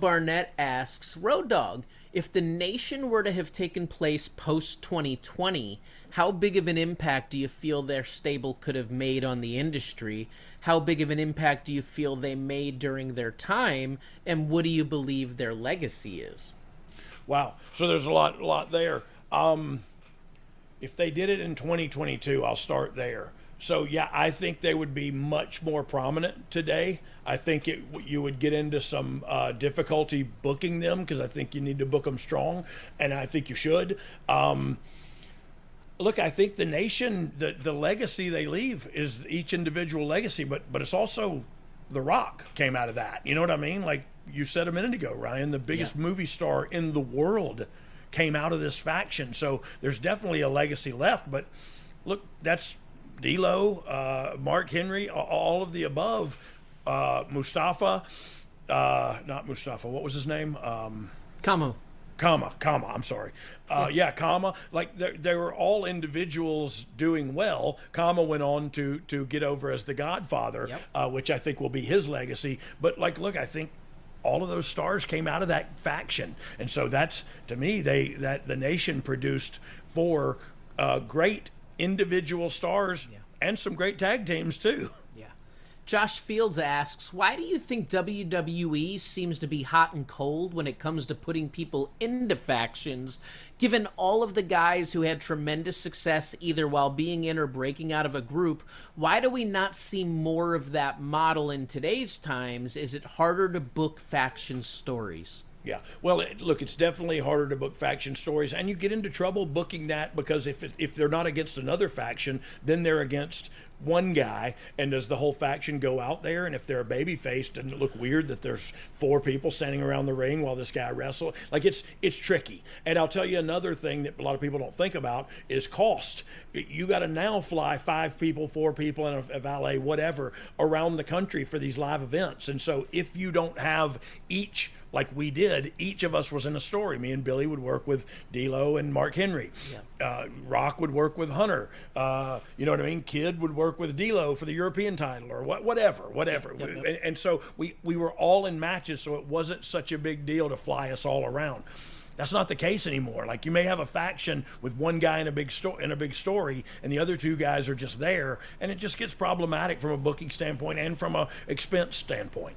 Barnett asks, Road Dogg, if the nation were to have taken place post 2020, how big of an impact do you feel their stable could have made on the industry? How big of an impact do you feel they made during their time? And what do you believe their legacy is? Wow. So there's a lot there. If they did it in 2022, I'll start there. So yeah, I think they would be much more prominent today. I think you would get into some difficulty booking them, because I think you need to book them strong, and I think you should. Look, I think the nation, the legacy they leave is each individual legacy, but it's also The Rock came out of that. You know what I mean? Like you said a minute ago, Ryan, the biggest movie star in the world came out of this faction. So there's definitely a legacy left. But look, that's D'Lo, Mark Henry, all of the above. Mustafa, not Mustafa. What was his name? Kamo. Kama, I'm sorry. Kama. Like they were all individuals doing well. Kama went on to get over as the Godfather, which I think will be his legacy. But like, look, I think all of those stars came out of that faction, and so that's, to me, that the nation produced four great individual stars and some great tag teams too. Josh Fields asks, why do you think WWE seems to be hot and cold when it comes to putting people into factions, given all of the guys who had tremendous success either while being in or breaking out of a group? Why do we not see more of that model in today's times? Is it harder to book faction stories? Yeah, well, look, it's definitely harder to book faction stories, and you get into trouble booking that, because if they're not against another faction, then they're against one guy, and does the whole faction go out there? And if they're a babyface, doesn't it look weird that there's four people standing around the ring while this guy wrestles? Like, it's tricky. And I'll tell you another thing that a lot of people don't think about is cost. You got to now fly 5 people, 4 people, and a valet, whatever, around the country for these live events. And so if you don't have each, like we did, each of us was in a story. Me and Billy would work with D'Lo and Mark Henry. Rock would work with Hunter. You know what I mean? Kid would work with D'Lo for the European title, or whatever. And so we were all in matches, so it wasn't such a big deal to fly us all around. That's not the case anymore. Like, you may have a faction with one guy in a big story, and the other 2 guys are just there, and it just gets problematic from a booking standpoint and from a expense standpoint.